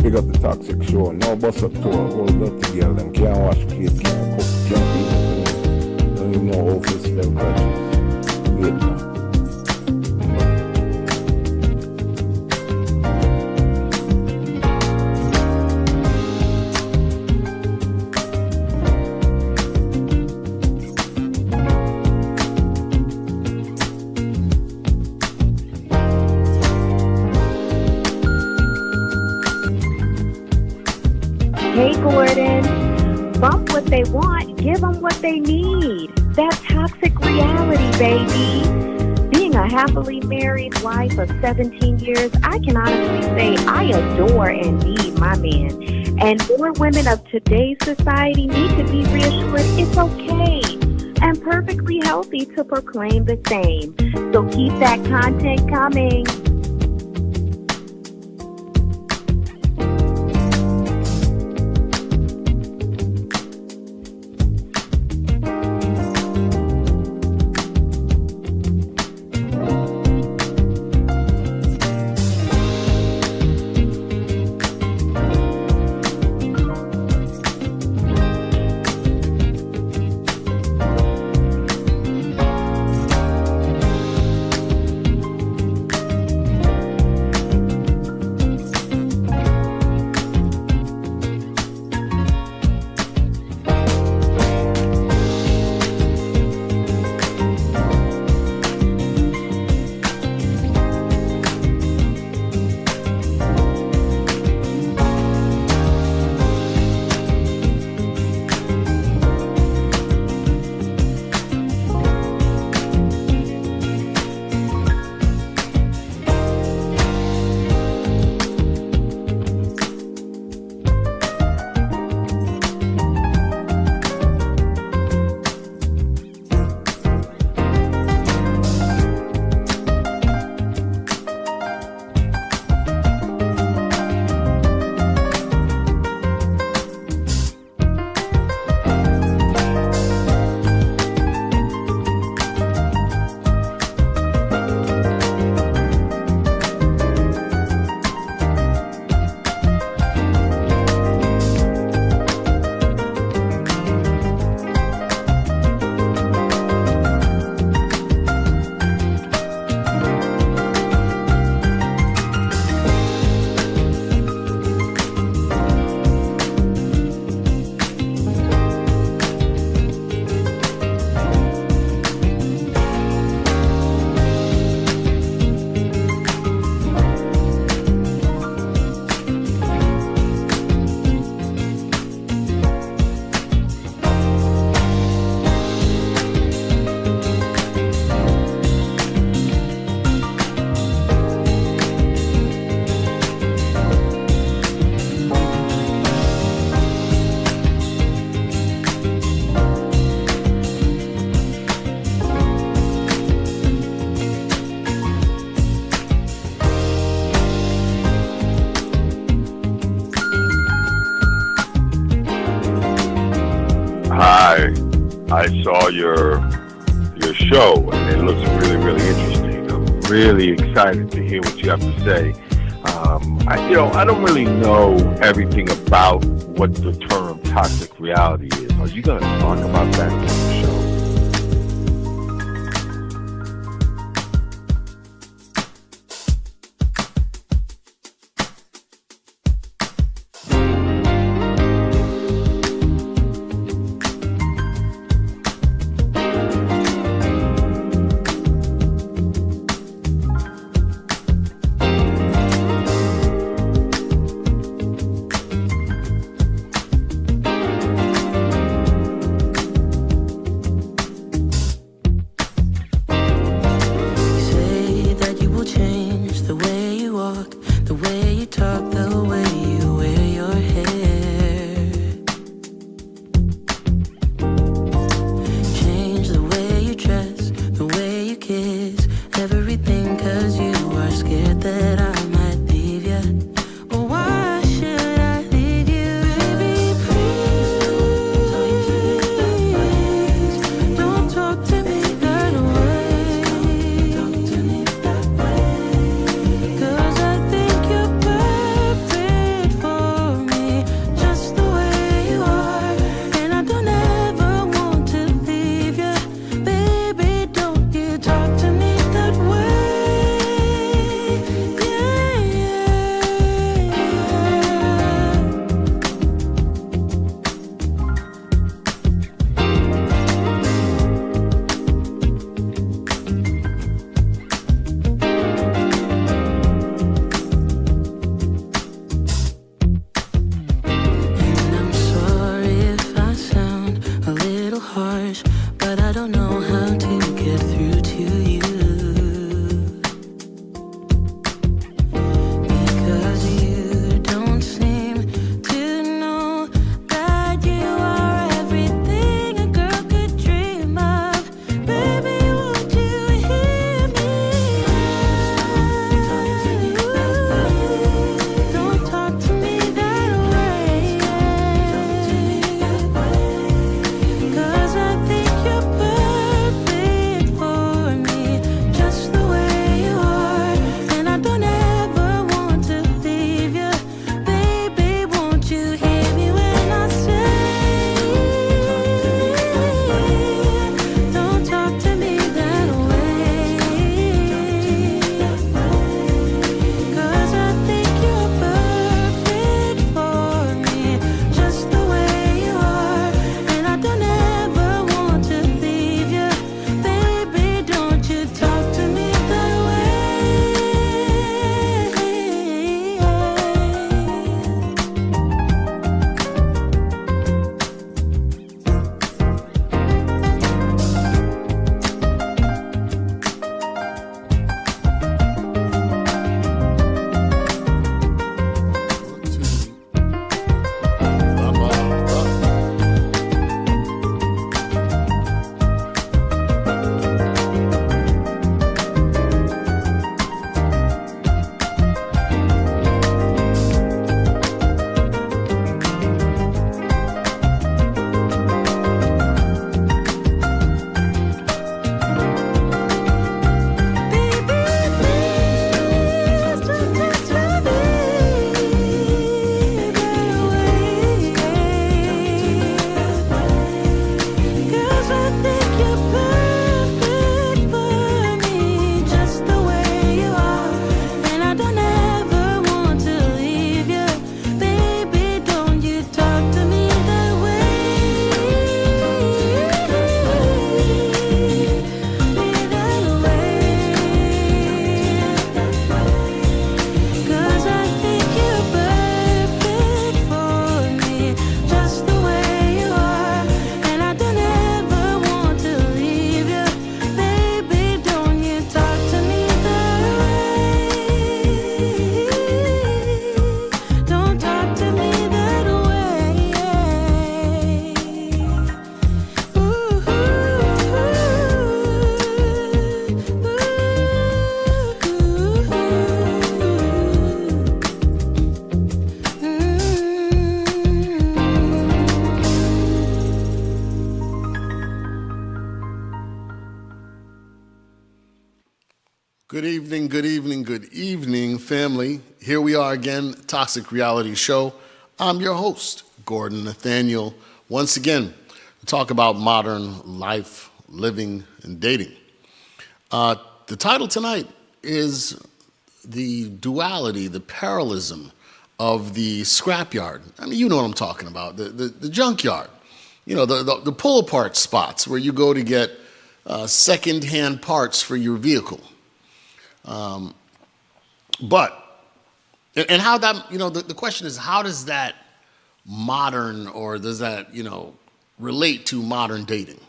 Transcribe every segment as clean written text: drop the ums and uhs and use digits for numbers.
Big up the Toxic Show. No bus up to a whole dirty girl. Them can't wash plate, can't cook, can't eat. Don't even know how to spell grudges. Wait now. Hey, Gordon. Bump what they want, give them what they need. That's toxic reality, baby. Being a happily married wife of 17 years, I can honestly say I adore and need my man. And more women of today's society need to be reassured it's okay and perfectly healthy to proclaim the same. So keep that content coming. I saw your show, and it looks really, really interesting. I'm really excited to hear what you have to say. I don't really know everything about what the term toxic reality is. Are you going to talk about that in the show? For Good evening, good evening, good evening, family. Here we are again, Toxic Reality Show. I'm your host, Gordon Nathaniel. Once again, to talk about modern life, living, and dating. The title tonight is the duality, the parallelism of the scrapyard. I mean, you know what I'm talking about, the junkyard. You know, the pull-apart spots where you go to get second-hand parts for your vehicle. But how that, the question is, how does that modern, or does that, relate to modern dating?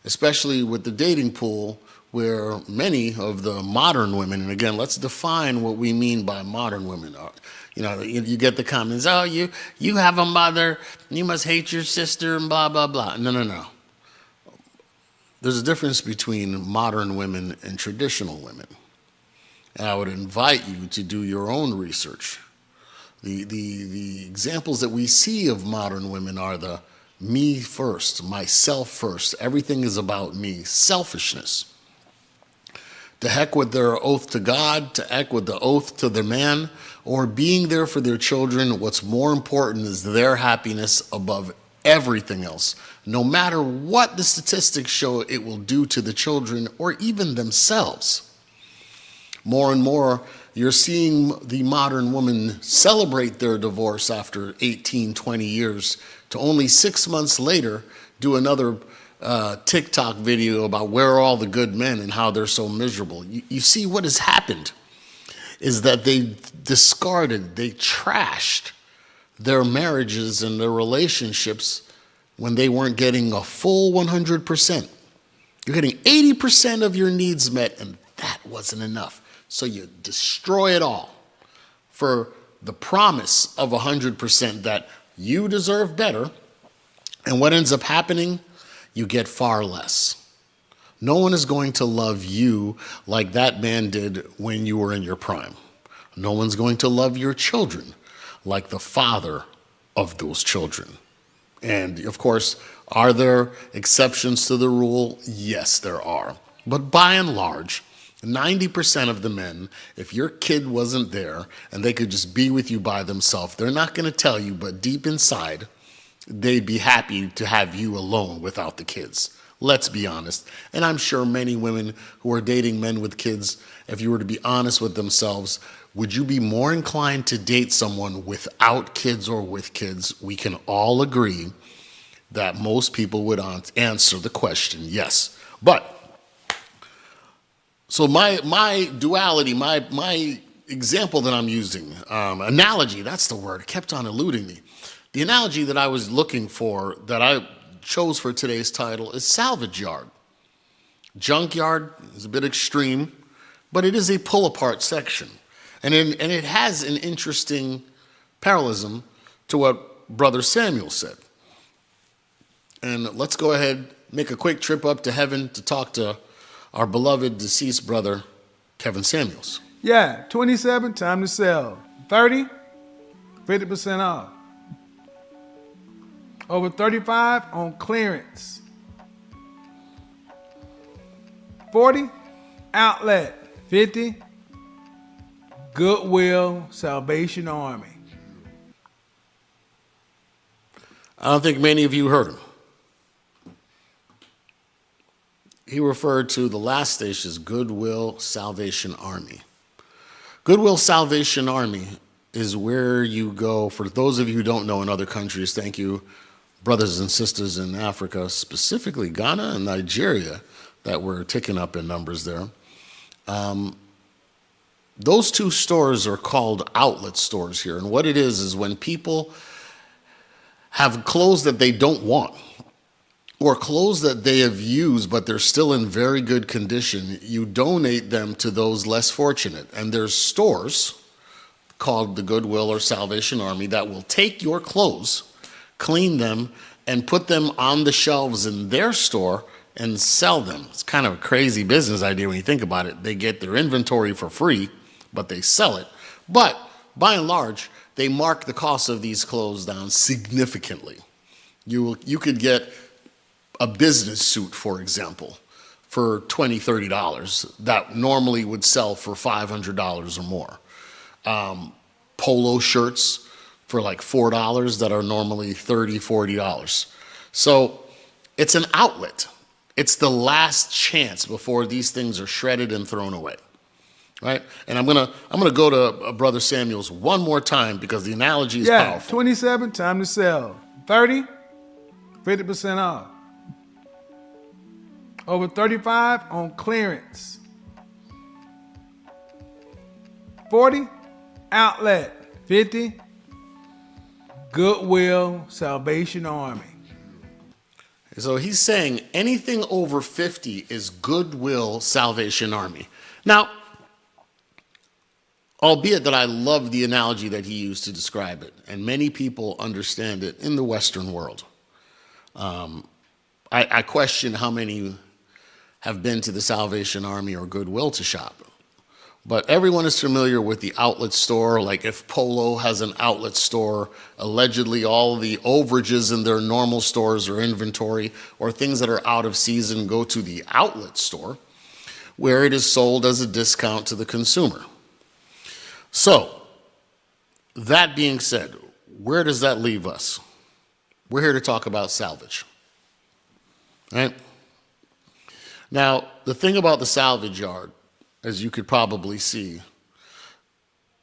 Especially with the dating pool where many of the modern women, and again, let's define what we mean by modern women. You get the comments, oh, you have a mother, you must hate your sister, and blah, blah, blah. No. There's a difference between modern women and traditional women. And I would invite you to do your own research. The examples that we see of modern women are the me first, myself first, everything is about me, selfishness. To heck with their oath to God, to heck with the oath to their man, or being there for their children. What's more important is their happiness above everything else. No matter what the statistics show it will do to the children or even themselves. More and more, you're seeing the modern woman celebrate their divorce after 18, 20 years to only 6 months later do another TikTok video about where are all the good men and how they're so miserable. You see what has happened is that they discarded, they trashed their marriages and their relationships when they weren't getting a full 100%. You're getting 80% of your needs met, and that wasn't enough. So you destroy it all for the promise of 100% that you deserve better. And what ends up happening? You get far less. No one is going to love you like that man did when you were in your prime. No one's going to love your children like the father of those children. And of course, are there exceptions to the rule? Yes, there are. But by and large, 90% of the men, if your kid wasn't there and they could just be with you by themselves, they're not going to tell you, but deep inside, they'd be happy to have you alone without the kids. Let's be honest. And I'm sure many women who are dating men with kids, if you were to be honest with themselves, would you be more inclined to date someone without kids or with kids? We can all agree that most people would answer the question, yes. But so my duality, my example that I'm using, analogy, that's the word, it kept on eluding me. The analogy that I was looking for, that I chose for today's title, is salvage yard. Junkyard is a bit extreme, but it is a pull-apart section. And it has an interesting parallelism to what Brother Samuel said. And let's go ahead, make a quick trip up to heaven to talk to our beloved deceased brother, Kevin Samuels. Yeah, 27, time to sell. 30, 50% off. Over 35 on clearance. 40, outlet. 50, Goodwill, Salvation Army. I don't think many of you heard him. He referred to the last station as Goodwill Salvation Army. Goodwill Salvation Army is where you go, for those of you who don't know in other countries, thank you, brothers and sisters in Africa, specifically Ghana and Nigeria, that were ticking up in numbers there. Those two stores are called outlet stores here. And what it is when people have clothes that they don't want, or clothes that they have used but they're still in very good condition, you donate them to those less fortunate. And there's stores called the Goodwill or Salvation Army that will take your clothes, clean them, and put them on the shelves in their store and sell them. It's kind of a crazy business idea when you think about it. They get their inventory for free, but they sell it. But by and large, they mark the cost of these clothes down significantly. You could get a business suit, for example, for $20, $30 that normally would sell for $500 or more. Polo shirts for like $4 that are normally $30, $40. So it's an outlet. It's the last chance before these things are shredded and thrown away, right? And I'm gonna go to Brother Samuels one more time because the analogy is powerful. 27, time to sell. 30, 50% off. Over 35 on clearance. 40, outlet. 50, Goodwill, Salvation Army. So he's saying anything over 50 is Goodwill, Salvation Army. Now, albeit that I love the analogy that he used to describe it, and many people understand it in the Western world. I question how many have been to the Salvation Army or Goodwill to shop. But everyone is familiar with the outlet store. Like if Polo has an outlet store, allegedly all the overages in their normal stores or inventory or things that are out of season go to the outlet store where it is sold as a discount to the consumer. So, that being said, where does that leave us? We're here to talk about salvage, right? Now, the thing about the salvage yard, as you could probably see,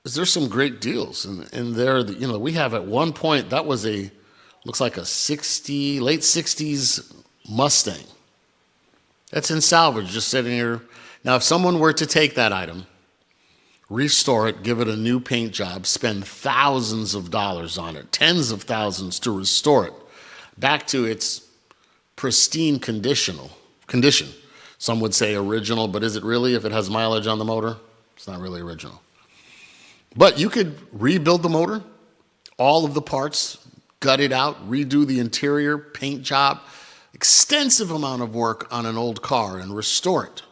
is there's some great deals. And there, we have at one point, that was looks like a late 60s Mustang. That's in salvage, just sitting here. Now, if someone were to take that item, restore it, give it a new paint job, spend thousands of dollars on it, tens of thousands to restore it back to its pristine condition. Some would say original, but is it really if it has mileage on the motor? It's not really original. But you could rebuild the motor, all of the parts, gut it out, redo the interior, paint job, extensive amount of work on an old car and restore it.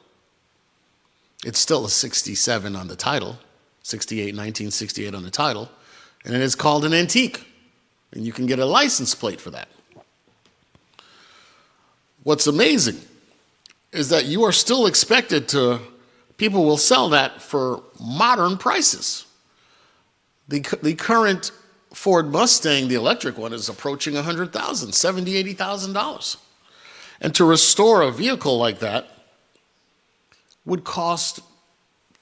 It's still a 67 on the title, 1968 on the title, and it is called an antique. And you can get a license plate for that. What's amazing is that you are still expected people will sell that for modern prices. The current Ford Mustang, the electric one, is approaching $100,000, $70,000, $80,000. And to restore a vehicle like that would cost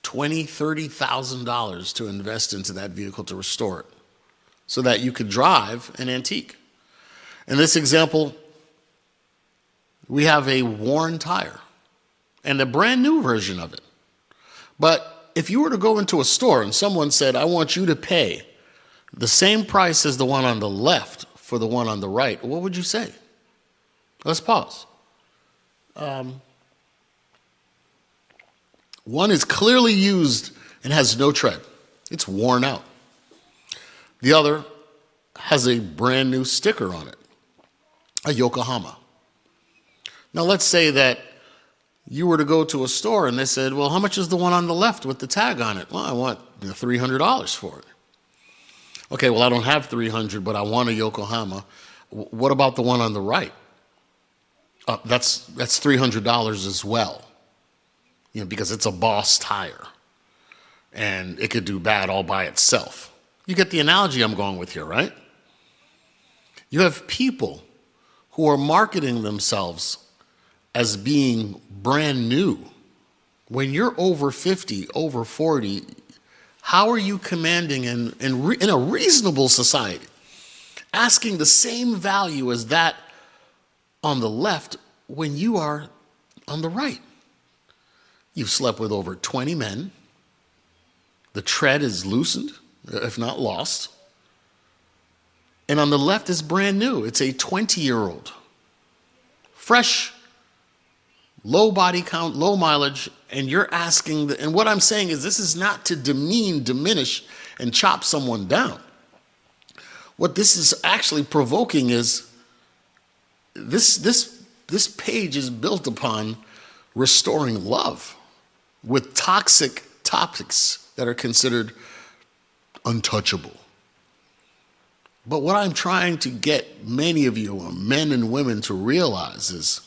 $20,000, $30,000 to invest into that vehicle to restore it so that you could drive an antique. In this example, we have a worn tire and a brand new version of it. But if you were to go into a store and someone said, I want you to pay the same price as the one on the left for the one on the right, what would you say? Let's pause. One is clearly used and has no tread. It's worn out. The other has a brand new sticker on it, a Yokohama. Now let's say that you were to go to a store and they said, well, how much is the one on the left with the tag on it? Well, I want $300 for it. Okay, well, I don't have $300, but I want a Yokohama. What about the one on the right? That's $300 as well, because it's a Boss tire, and it could do bad all by itself. You get the analogy I'm going with here, right? You have people who are marketing themselves as being brand new. When you're over 50, over 40, how are you commanding in a reasonable society, asking the same value as that on the left when you are on the right? You've slept with over 20 men. The tread is loosened, if not lost. And on the left is brand new. It's a 20-year-old. Fresh, low body count, low mileage, and you're asking, and what I'm saying is this is not to diminish, and chop someone down. What this is actually provoking is this page is built upon restoring love with toxic topics that are considered untouchable. But what I'm trying to get many of you, men and women, to realize is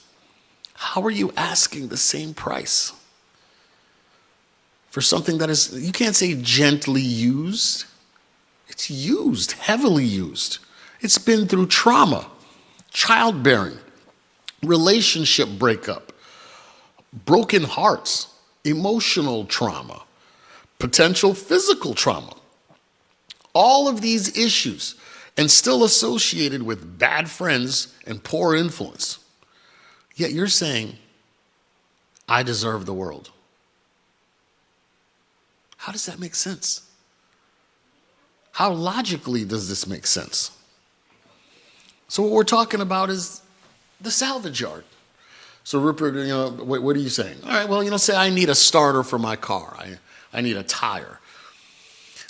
How are you asking the same price for something that is, you can't say gently used. It's used, heavily used. It's been through trauma, childbearing, relationship breakup, broken hearts, emotional trauma, potential physical trauma. All of these issues, and still associated with bad friends and poor influence. Yet you're saying, I deserve the world. How does that make sense? How logically does this make sense? So what we're talking about is the salvage yard. So Rupert, what are you saying? All right, well, say I need a starter for my car. I need a tire.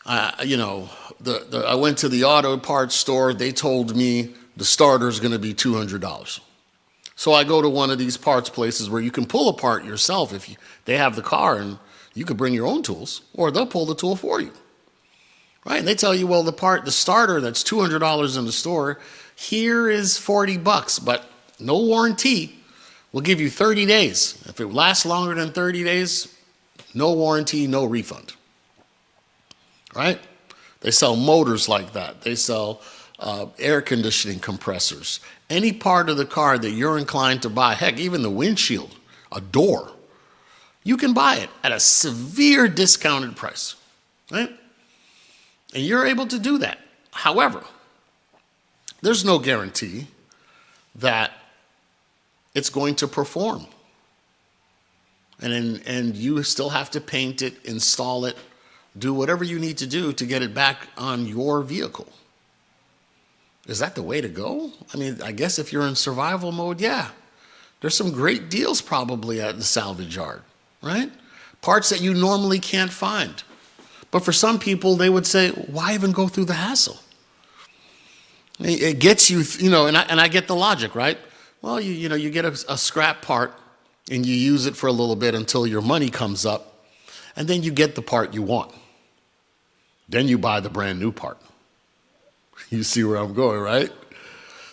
I went to the auto parts store. They told me the starter is going to be $200. So I go to one of these parts places where you can pull apart yourself if they have the car, and you could bring your own tools, or they'll pull the tool for you. Right? And they tell you, well, the starter that's $200 in the store, here is $40, but no warranty. We'll give you 30 days. If it lasts longer than 30 days, no warranty, no refund. Right? They sell motors like that. They sell air conditioning compressors. Any part of the car that you're inclined to buy, heck, even the windshield, a door, you can buy it at a severe discounted price. Right? And you're able to do that. However, there's no guarantee that it's going to perform. And you still have to paint it, install it, do whatever you need to do to get it back on your vehicle. Is that the way to go? I mean, I guess if you're in survival mode, yeah. There's some great deals probably at the salvage yard, right? Parts that you normally can't find. But for some people, they would say, why even go through the hassle? It gets you, and I get the logic, right? Well, you get a scrap part and you use it for a little bit until your money comes up, and then you get the part you want. Then you buy the brand new part. You see where I'm going, right?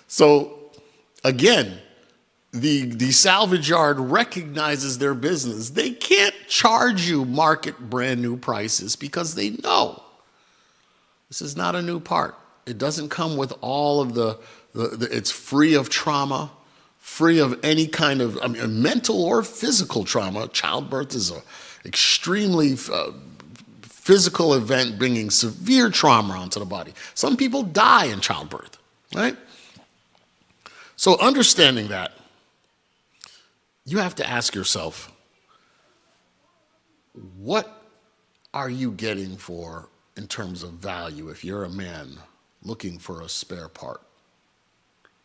So again, the salvage yard recognizes their business. They can't charge you market brand new prices because they know this is not a new part. It doesn't come with all of it's free of trauma, free of any kind of mental or physical trauma. Childbirth is an extremely physical event bringing severe trauma onto the body. Some people die in childbirth, right? So understanding that, you have to ask yourself, what are you getting for in terms of value if you're a man looking for a spare part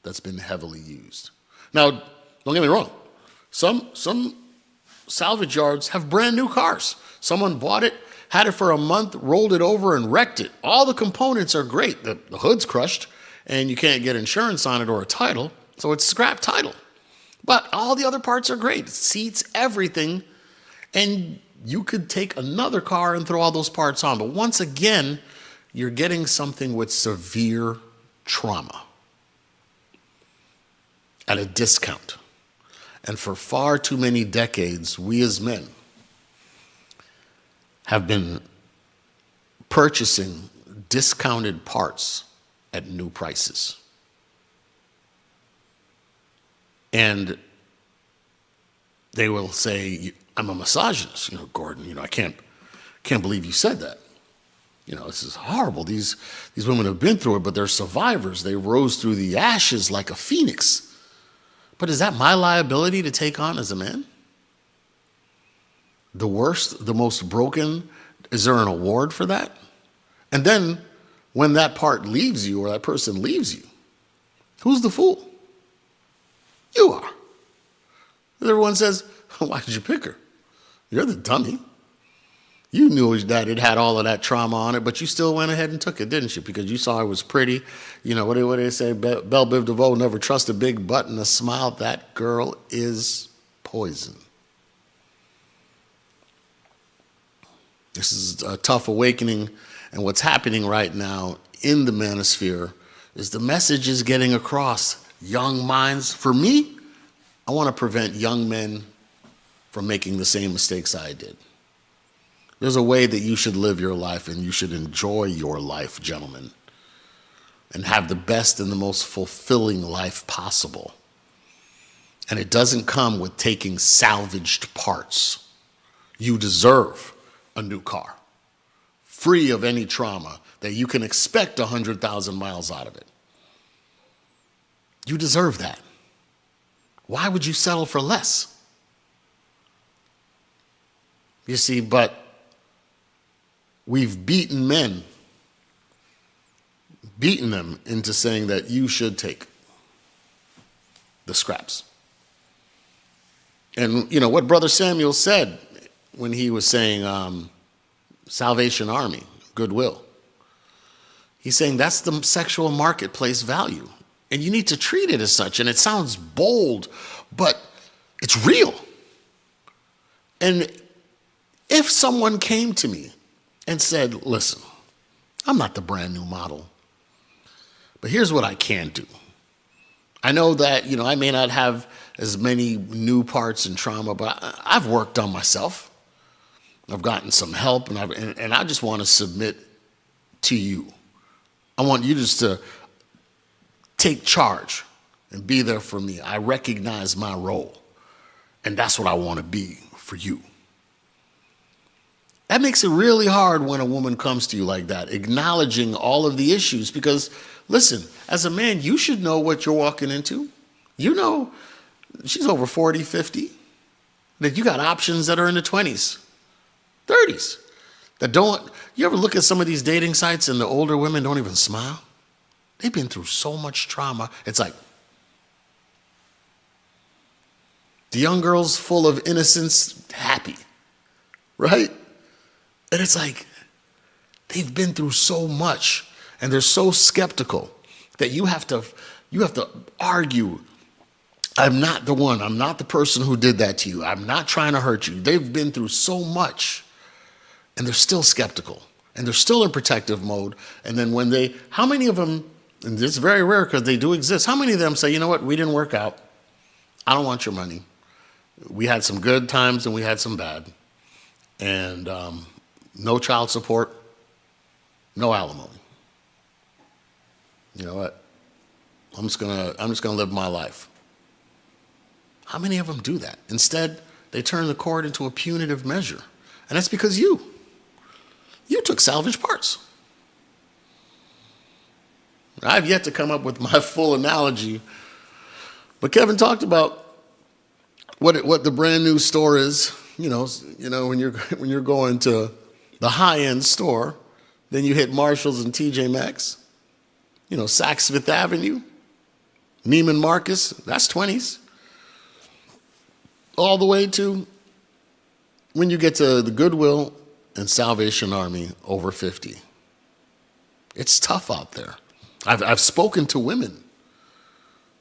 that's been heavily used? Now, don't get me wrong. Some salvage yards have brand new cars. Someone bought it, had it for a month, rolled it over, and wrecked it. All the components are great. The hood's crushed, and you can't get insurance on it or a title, so it's scrap title. But all the other parts are great. Seats, everything. And you could take another car and throw all those parts on. But once again, you're getting something with severe trauma at a discount. And for far too many decades, we as men have been purchasing discounted parts at new prices. And they will say, I'm a misogynist. Gordon, I can't believe you said that. This is horrible. These women have been through it, but they're survivors. They rose through the ashes like a phoenix. But is that my liability to take on as a man? The worst, the most broken, is there an award for that? And then when that part leaves you or that person leaves you, who's the fool? You are. Everyone says, why did you pick her? You're the dummy. You knew that it had all of that trauma on it, but you still went ahead and took it, didn't you? Because you saw it was pretty. What do they say? Belle Biv DeVoe, never trust a big butt and a smile. That girl is poison. This is a tough awakening, and what's happening right now in the manosphere is the message is getting across. Young minds, for me, I want to prevent young men from making the same mistakes I did. There's a way that you should live your life, and you should enjoy your life, gentlemen, and have the best and the most fulfilling life possible. And it doesn't come with taking salvaged parts. You deserve a new car, free of any trauma, that you can expect 100,000 miles out of it. You deserve that. Why would you settle for less? You see, but we've beaten men, beaten them into saying that you should take the scraps. And, you know, what Brother Samuel said when he was saying Salvation Army, Goodwill, he's saying that's the sexual marketplace value. And you need to treat it as such. And it sounds bold, but it's real. And if someone came to me and said, listen, I'm not the brand new model, but here's what I can do. I know that, you know, I may not have as many new parts and trauma, but I've worked on myself. I've gotten some help, and I just want to submit to you. I want you just to take charge and be there for me. I recognize my role, and that's what I want to be for you. That makes it really hard when a woman comes to you like that, acknowledging all of the issues, because, listen, as a man, you should know what you're walking into. You know, she's over 40, 50, that you got options that are in the 20s, 30s, that don't. You ever look at some of these dating sites and the older women don't even smile? They've been through so much trauma. It's like the young girl's full of innocence, happy, right? And it's like they've been through so much, and they're so skeptical that you have to argue, I'm not the one. I'm not the person who did that to you. I'm not trying to hurt you. They've been through so much, and they're still skeptical, and they're still in protective mode. And then how many of them, and it's very rare because they do exist, how many of them say, you know what, we didn't work out. I don't want your money. We had some good times and we had some bad. And no child support, no alimony. You know what? I'm just gonna live my life. How many of them do that? Instead, they turn the court into a punitive measure. And that's because you took salvage parts. I've yet to come up with my full analogy, but Kevin talked about what the brand new store is. You know when you're going to the high end store, then you hit Marshalls and TJ Maxx. You know, Saks Fifth Avenue, Neiman Marcus, that's 20s. All the way to when you get to the Goodwill and Salvation Army, over 50. It's tough out there. I've spoken to women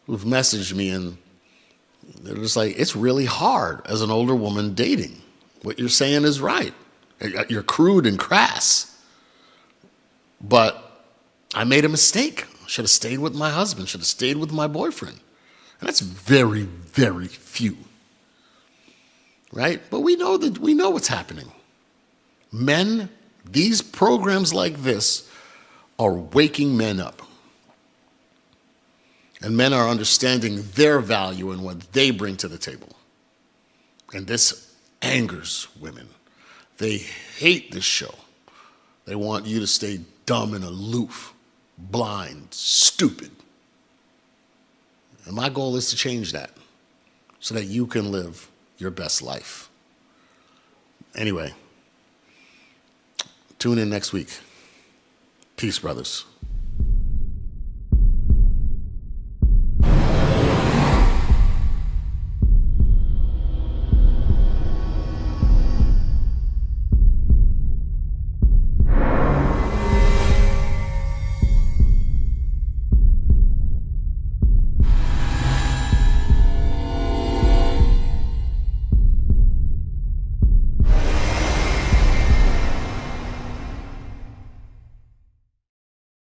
who've messaged me, and they're just like, it's really hard as an older woman dating. What you're saying is right. You're crude and crass. But I made a mistake. Should have stayed with my husband. Should have stayed with my boyfriend. And that's very, very few. Right? But we know what's happening. Men, these programs like this are waking men up. And men are understanding their value and what they bring to the table. And this angers women. They hate this show. They want you to stay dumb and aloof, blind, stupid. And my goal is to change that so that you can live your best life. Anyway, tune in next week. Peace, brothers.